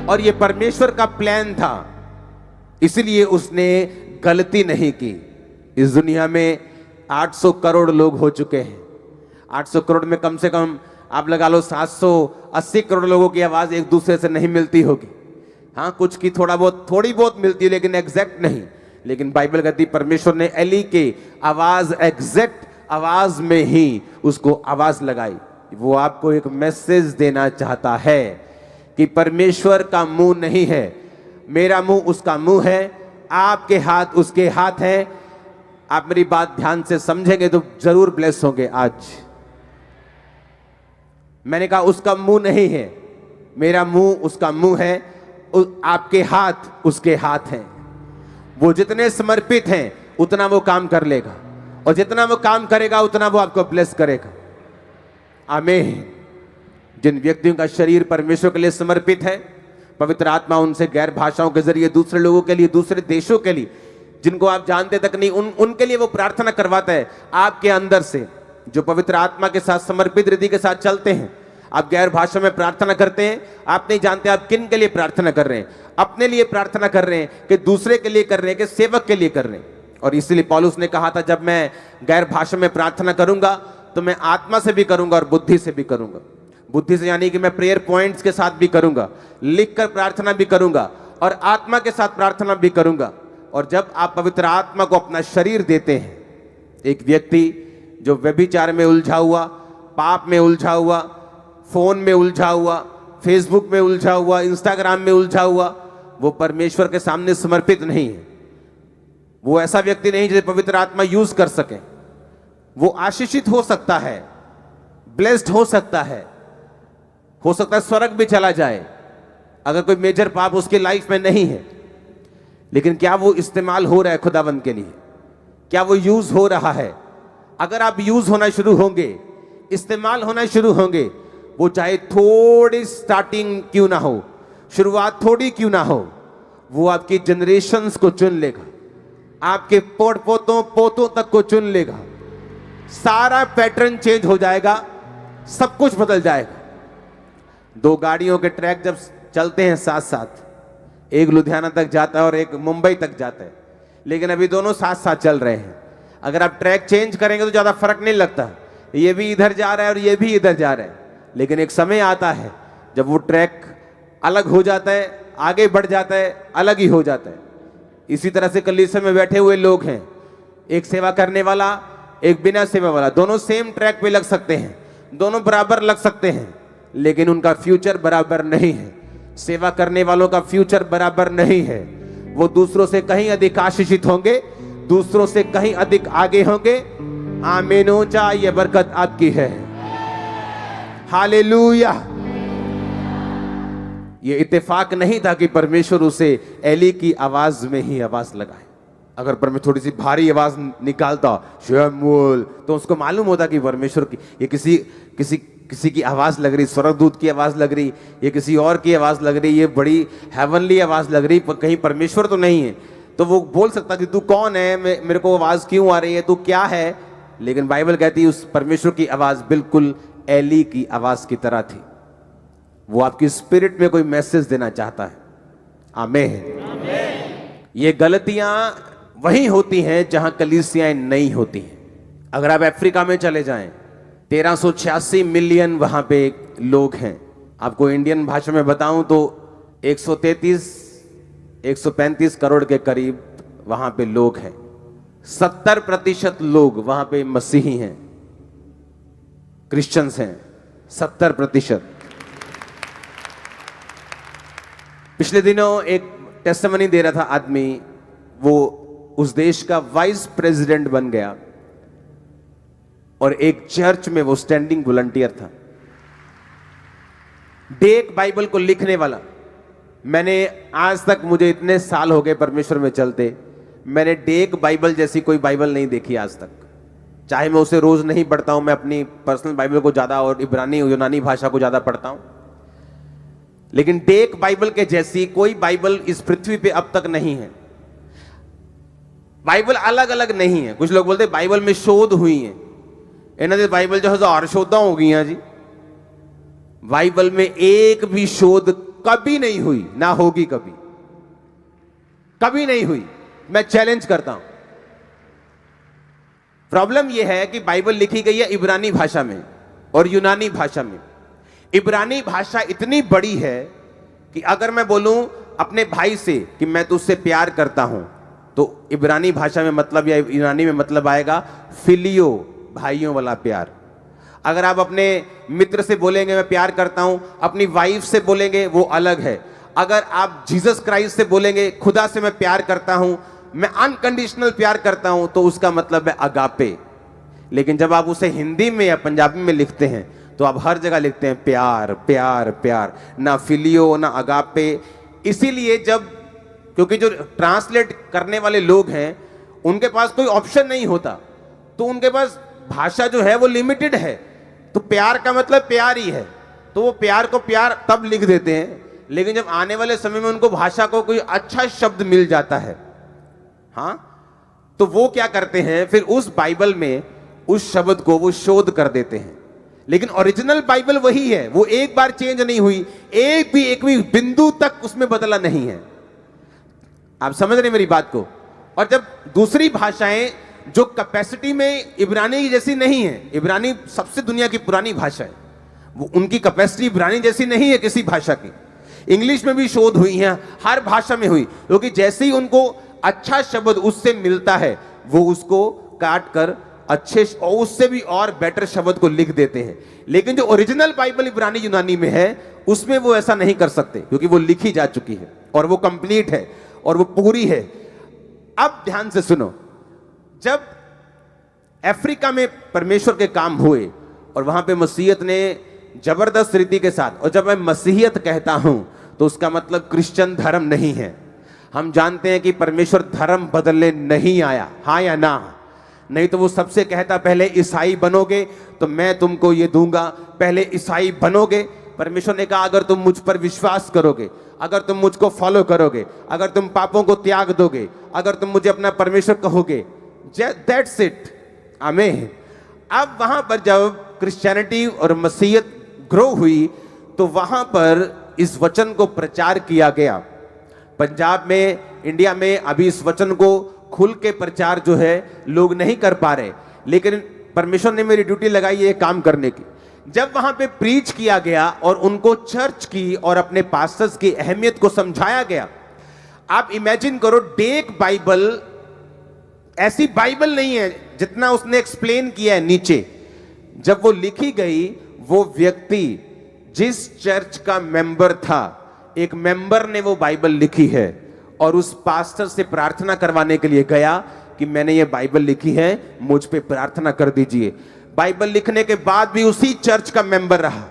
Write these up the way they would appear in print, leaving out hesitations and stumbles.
और ये परमेश्वर का प्लान था, इसलिए उसने गलती नहीं की। इस दुनिया में 800 करोड़ लोग हो चुके हैं। 800 करोड़ में कम से कम आप लगा लो 780 करोड़ लोगों की आवाज एक दूसरे से नहीं मिलती होगी। हाँ, कुछ की थोड़ी बहुत मिलती है, लेकिन एग्जैक्ट नहीं। लेकिन बाइबल कहती परमेश्वर ने एली के आवाज एग्जैक्ट आवाज में ही उसको आवाज लगाई। वो आपको एक मैसेज देना चाहता है कि परमेश्वर का मुंह नहीं है, मेरा मुंह उसका मुंह है, आपके हाथ उसके हाथ हैं। आप मेरी बात ध्यान से समझेंगे तो जरूर ब्लेस होंगे। आज मैंने कहा उसका मुंह नहीं है, मेरा मुंह उसका मुंह है, आपके हाथ उसके हाथ हैं। वो जितने समर्पित हैं उतना वो काम कर लेगा, और जितना वो काम करेगा उतना वो आपको ब्लेस करेगा। आमीन। जिन व्यक्तियों का शरीर परमेश्वर के लिए समर्पित है, पवित्र आत्मा उनसे गैर भाषाओं के जरिए दूसरे लोगों के लिए, दूसरे देशों के लिए, जिनको आप जानते तक नहीं, उनके लिए वो प्रार्थना करवाता है आपके अंदर से। जो पवित्र आत्मा के साथ समर्पित हृदय के साथ चलते हैं, आप गैर भाषा में प्रार्थना करते हैं, आप नहीं जानते आप किन के लिए प्रार्थना कर रहे हैं। अपने लिए प्रार्थना कर रहे हैं कि दूसरे के लिए कर रहे हैं कि सेवक के लिए कर रहे हैं। और इसलिए पौलुस ने कहा था, जब मैं गैर भाषा में प्रार्थना करूंगा तो मैं आत्मा से भी करूंगा और बुद्धि से भी करूंगा। बुद्धि से यानी कि मैं प्रेयर पॉइंट्स के साथ भी करूंगा, लिखकर प्रार्थना भी करूंगा, और आत्मा के साथ प्रार्थना भी करूंगा। और जब आप पवित्र आत्मा को अपना शरीर देते हैं, एक व्यक्ति जो व्यभिचार में उलझा हुआ, पाप में उलझा हुआ, फोन में उलझा हुआ, फेसबुक में उलझा हुआ, इंस्टाग्राम में उलझा हुआ, वो परमेश्वर के सामने समर्पित नहीं है। वो ऐसा व्यक्ति नहीं जिसे पवित्र आत्मा यूज कर सके। वो आशीषित हो सकता है, ब्लेस्ड हो सकता है स्वर्ग भी चला जाए अगर कोई मेजर पाप उसकी लाइफ में नहीं है। लेकिन क्या वो इस्तेमाल हो रहा है खुदावंद के लिए? क्या वो यूज हो रहा है? अगर आप यूज होना शुरू होंगे, इस्तेमाल होना शुरू होंगे, वो चाहे थोड़ी स्टार्टिंग क्यों ना हो, शुरुआत थोड़ी क्यों ना हो, वो आपकी जनरेशंस को चुन लेगा, आपके पोतों तक को चुन लेगा। सारा पैटर्न चेंज हो जाएगा, सब कुछ बदल जाएगा। दो गाड़ियों के ट्रैक जब चलते हैं साथ साथ, एक लुधियाना तक जाता है और एक मुंबई तक जाता है, लेकिन अभी दोनों साथ साथ चल रहे हैं। अगर आप ट्रैक चेंज करेंगे तो ज्यादा फर्क नहीं लगता, ये भी इधर जा रहा है और ये भी इधर जा रहा है। लेकिन एक समय आता है जब वो ट्रैक अलग हो जाता है, आगे बढ़ जाता है, अलग ही हो जाता है। इसी तरह से कलीसिया में बैठे हुए लोग हैं, एक सेवा करने वाला, एक बिना सेवा वाला, दोनों सेम ट्रैक पे लग सकते हैं, दोनों बराबर लग सकते हैं, लेकिन उनका फ्यूचर बराबर नहीं है। सेवा करने वालों का फ्यूचर बराबर नहीं है। वो दूसरों से कहीं अधिक आशीषित होंगे, दूसरों से कहीं अधिक आगे होंगे। आमीन हो जाए, ये बरकत आपकी है। हालेलुया। ये इत्तेफाक नहीं था कि परमेश्वर उसे एली की आवाज में ही आवाज लगाए। अगर परमेश्वर थोड़ी सी भारी आवाज निकालता, शमूएल, तो उसको मालूम होता कि परमेश्वर की ये किसी की आवाज लग रही, स्वर्गदूत की आवाज लग रही, ये किसी और की आवाज लग रही, ये बड़ी हेवनली आवाज लग रही, कहीं परमेश्वर तो नहीं है। तो वो बोल सकता कि तू कौन है, मेरे को आवाज क्यों आ रही है, तू क्या है। लेकिन बाइबल कहती है उस परमेश्वर की आवाज बिल्कुल एली की आवाज की तरह थी। वो आपकी स्पिरिट में कोई मैसेज देना चाहता है। आमीन। ये गलतियां वही होती हैं जहां कलीसियाएं नहीं होती हैं। अगर आप अफ्रीका में चले जाएं, 1386 मिलियन वहां पे लोग हैं। आपको इंडियन भाषा में बताऊं तो 135 करोड़ के करीब वहां पे लोग हैं। 70% लोग वहां पे मसीही हैं, क्रिश्चियंस हैं, 70%। पिछले दिनों एक टेस्टिमनी दे रहा था आदमी, वो उस देश का वाइस प्रेसिडेंट बन गया और एक चर्च में वो स्टैंडिंग वॉलंटियर था। डेक बाइबल को लिखने वाला। मैंने आज तक, मुझे इतने साल हो गए परमेश्वर में चलते, मैंने डेक बाइबल जैसी कोई बाइबल नहीं देखी आज तक। चाहे मैं उसे रोज नहीं पढ़ता हूं, मैं अपनी पर्सनल बाइबल को ज्यादा और इब्रानी यूनानी भाषा को ज्यादा पढ़ता हूं, लेकिन डेक बाइबल के जैसी कोई बाइबल इस पृथ्वी पे अब तक नहीं है। बाइबल अलग अलग नहीं है। कुछ लोग बोलते बाइबल में शोध हुई है, इन्होंने बाइबल जो 1000 शोधा हो गई हैं जी। बाइबल में एक भी शोध कभी नहीं हुई, ना होगी कभी, कभी नहीं हुई। मैं चैलेंज करता हूं। प्रॉब्लम यह है कि बाइबल लिखी गई है इब्रानी भाषा में और यूनानी भाषा में। इब्रानी भाषा इतनी बड़ी है कि अगर मैं बोलूं अपने भाई से कि मैं तुझसे प्यार करता हूं, तो इब्रानी भाषा में मतलब या यूनानी में मतलब आएगा फिलियो, भाइयों वाला प्यार। अगर आप अपने मित्र से बोलेंगे मैं प्यार करता हूं, अपनी वाइफ से बोलेंगे वो अलग है। अगर आप जीसस क्राइस्ट से बोलेंगे खुदा से मैं प्यार करता हूं, मैं अनकंडीशनल प्यार करता हूं, तो उसका मतलब है अगापे। लेकिन जब आप उसे हिंदी में या पंजाबी में लिखते हैं तो आप हर जगह लिखते हैं प्यार प्यार प्यार, ना फिलियो ना अगापे। इसीलिए क्योंकि जो ट्रांसलेट करने वाले लोग हैं उनके पास कोई ऑप्शन नहीं होता, तो उनके पास भाषा जो है वो लिमिटेड है। तो प्यार का मतलब प्यार ही है, तो वो प्यार को प्यार तब लिख देते हैं। लेकिन जब आने वाले समय में उनको भाषा को कोई अच्छा शब्द मिल जाता है, हाँ, तो वो क्या करते हैं, फिर उस बाइबल में उस शब्द को वो शोध कर देते हैं। लेकिन ओरिजिनल बाइबल वही है, वो एक बार चेंज नहीं हुई, एक भी बिंदु तक उसमें बदला नहीं है। आप समझ रहे मेरी बात को। और जब दूसरी भाषाएं जो कैपेसिटी में इब्रानी की जैसी नहीं है, इब्रानी सबसे दुनिया की पुरानी भाषा है, वो उनकी कैपेसिटी इब्रानी जैसी नहीं है किसी भाषा की। इंग्लिश में भी शोध हुई है, हर भाषा में हुई, क्योंकि जैसे ही उनको अच्छा शब्द उससे मिलता है वो उसको काट कर अच्छे और उससे भी और बेटर शब्द को लिख देते हैं। लेकिन जो ओरिजिनल बाइबल इब्रानी यूनानी में है उसमें वो ऐसा नहीं कर सकते, क्योंकि वो लिखी जा चुकी है और वो कंप्लीट है और वो पूरी है। अब ध्यान से सुनो, जब अफ्रीका में परमेश्वर के काम हुए और वहां पे मसीहत ने जबरदस्त रीति के साथ, और जब मैं मसीहियत कहता हूं तो उसका मतलब क्रिश्चियन धर्म नहीं है। हम जानते हैं कि परमेश्वर धर्म बदलने नहीं आया, हाँ या ना? नहीं तो वो सबसे कहता पहले ईसाई बनोगे तो मैं तुमको ये दूंगा, पहले ईसाई बनोगे। परमेश्वर ने कहा अगर तुम मुझ पर विश्वास करोगे, अगर तुम मुझको फॉलो करोगे, अगर तुम पापों को त्याग दोगे, अगर तुम मुझे अपना परमेश्वर कहोगे, दैट्स इट, आमीन। अब वहां पर जब क्रिश्चियनिटी और मसीहत ग्रो हुई तो वहां पर इस वचन को प्रचार किया गया। पंजाब में, इंडिया में अभी इस वचन को खुल के प्रचार जो है लोग नहीं कर पा रहे, लेकिन परमेश्वर ने मेरी ड्यूटी लगाई ये काम करने की। जब वहां पे प्रीच किया गया और उनको चर्च की और अपने पास्टर्स की अहमियत को समझाया गया। आप इमेजिन करो, डेक बाइबल ऐसी बाइबल नहीं है जितना उसने एक्सप्लेन किया है नीचे। जब वो लिखी गई, वो व्यक्ति जिस चर्च का मेंबर था, एक मेंबर ने वो बाइबल लिखी है और उस पास्टर से प्रार्थना करवाने के लिए गया कि मैंने ये बाइबल लिखी है, मुझ पे प्रार्थना कर दीजिए। बाइबल लिखने के बाद भी उसी चर्च का मेंबर रहा।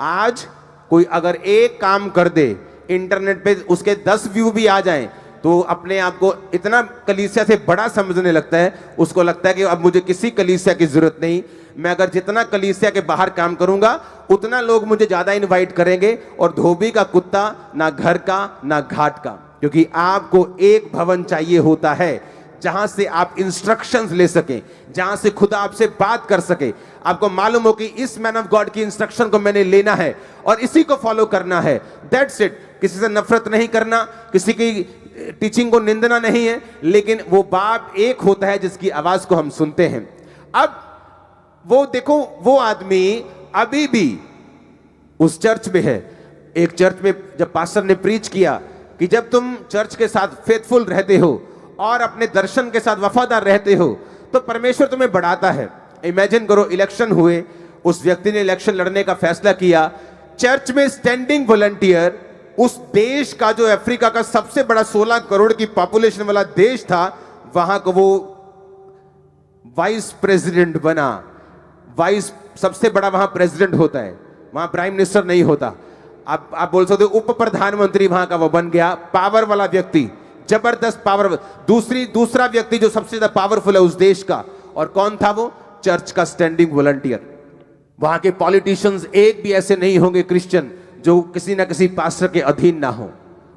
आज कोई अगर एक काम कर दे, इंटरनेट पे उसके 10 व्यू भी आ जाएं, तो अपने आप को इतना कलीसिया से बड़ा समझने लगता है। उसको लगता है कि अब मुझे किसी कलीसिया की जरूरत नहीं, मैं अगर जितना कलीसिया के बाहर काम करूंगा उतना लोग मुझे ज्यादा इनवाइट करेंगे, और धोबी का कुत्ता ना घर का ना घाट का। क्योंकि आपको एक भवन चाहिए होता है जहां से आप इंस्ट्रक्शंस ले सकें, जहां से खुदा आपसे बात कर सके। आपको मालूम हो कि इस मैन ऑफ गॉड की इंस्ट्रक्शन को मैंने लेना है और इसी को फॉलो करना है, दैट्स इट। किसी से नफरत नहीं करना, किसी की टीचिंग को निंदना नहीं है, लेकिन वो बाप एक होता है जिसकी आवाज को हम सुनते हैं। अब वो देखो, वो आदमी अभी भी उस चर्च में है। एक चर्च में जब पास्टर ने प्रीच किया कि जब तुम चर्च के साथ फेथफुल रहते हो और अपने दर्शन के साथ वफादार रहते हो तो परमेश्वर तुम्हें बढ़ाता है। इमेजिन करो, इलेक्शन हुए, उस व्यक्ति ने इलेक्शन लड़ने का फैसला किया, चर्च में स्टैंडिंग वॉलंटियर, उस देश का जो अफ्रीका का सबसे बड़ा 16 करोड़ की पॉपुलेशन वाला देश था, वहां को वो वाइस प्रेसिडेंट बना। वाइस सबसे बड़ा वहां प्रेसिडेंट होता है, वहां प्राइम मिनिस्टर नहीं होता। आप बोल सकते हो उप प्रधानमंत्री वहां का वो बन गया, पावर वाला व्यक्ति, जबरदस्त पावर। दूसरा व्यक्ति जो सबसे ज्यादा पावरफुल है उस देश का, और कौन था वो? चर्च का स्टैंडिंग वॉलंटियर। वहां के पॉलिटिशियंस एक भी ऐसे नहीं होंगे क्रिश्चियन जो किसी ना किसी पास्टर के अधीन ना हो।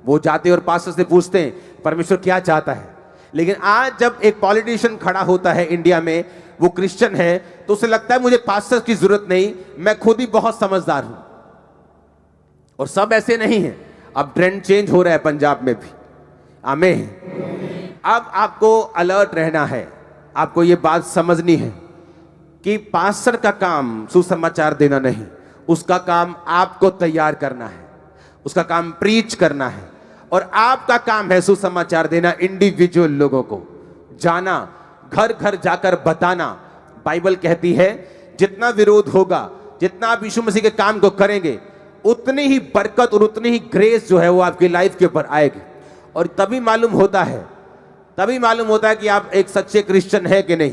वो जाते और पास्टर से पूछते हैं परमेश्वर क्या चाहता है। लेकिन आज जब एक पॉलिटिशियन खड़ा होता है इंडिया में, वो क्रिश्चियन है, तो उसे लगता है मुझे पास्टर की जरूरत नहीं, मैं खुद ही बहुत समझदार हूं। और सब ऐसे नहीं है, अब ट्रेंड चेंज हो रहा है पंजाब में भी। आमीन। अब आपको अलर्ट रहना है, आपको ये बात समझनी है कि पास्टर का काम सुसमाचार देना नहीं, उसका काम आपको तैयार करना है, उसका काम प्रीच करना है, और आपका काम है सुसमाचार देना, इंडिविजुअल लोगों को जाना, घर घर जाकर बताना। बाइबल कहती है जितना विरोध होगा, जितना आप यीशु मसीह के काम को करेंगे, उतनी ही बरकत और उतनी ही ग्रेस जो है वो आपकी लाइफ के ऊपर आएगी। और तभी मालूम होता है कि आप एक सच्चे क्रिश्चियन है कि नहीं,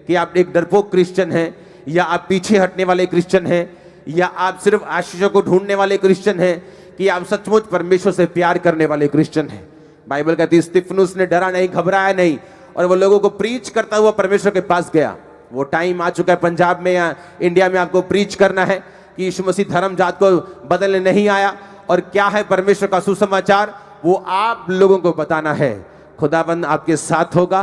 कि आप एक डरपोक क्रिश्चियन हैं, या आप पीछे हटने वाले क्रिश्चियन हैं, या आप सिर्फ आशीषों को ढूंढने वाले क्रिश्चियन हैं, कि आप सचमुच परमेश्वर से प्यार करने वाले क्रिश्चियन हैं। बाइबल कहती है स्तिफनुस ने डरा नहीं, घबराया नहीं, और वो लोगों को प्रीच करता हुआ परमेश्वर के पास गया। वो टाइम आ चुका है पंजाब में या इंडिया में आपको प्रीच करना है कि यीशु मसीह धर्म जात को बदलने नहीं आया, और क्या है परमेश्वर का सुसमाचार, वो आप लोगों को बताना है। खुदाबंद आपके साथ होगा,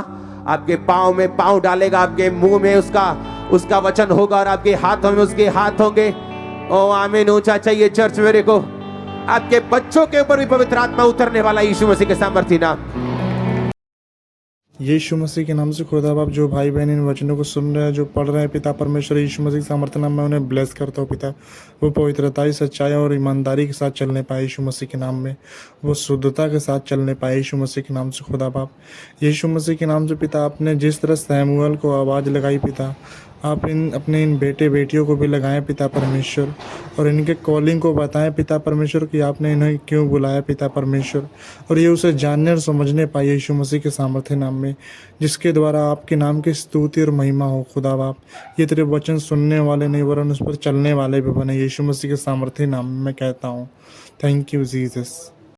आपके पाँव में पाँव डालेगा, आपके मुंह में उसका वचन होगा, और आपके हाथों में उसके हाथ होंगे। ओ आमीन। ऊंचा चाहिए चर्च मेरे को। आपके बच्चों के ऊपर भी पवित्र आत्मा उतरने वाला यीशु मसीह के सामर्थ्य नाम। यीशु मसीह के नाम से खुदा बाप, जो भाई बहन इन वचनों को सुन रहे हैं, जो पढ़ रहे हैं, पिता परमेश्वर यीशु मसीह के सामर्थ्य नाम में उन्हें ब्लेस करता हूँ पिता। वो पवित्रता, सच्चाई और ईमानदारी के साथ चलने पाए यीशु मसीह के नाम में, वो शुद्धता के साथ चलने पाए यीशु मसीह के नाम से खुदा बाप। यीशु मसीह के नाम से पिता, आपने जिस तरह सैमुअल को आवाज़ लगाई पिता, आप अपने इन बेटे बेटियों को भी लगाएं पिता परमेश्वर, और इनके कॉलिंग को बताएं पिता परमेश्वर कि आपने इन्हें क्यों बुलाया पिता परमेश्वर, और ये उसे जानने और समझने पाए यीशु मसीह के सामर्थ्य नाम में, जिसके द्वारा आपके नाम की स्तुति और महिमा हो खुदा बाप। ये तेरे वचन सुनने वाले नहीं वरन उस पर चलने वाले भी बने, यीशु मसीह के सामर्थ्य नाम में मैं कहता हूँ। Thank you Jesus.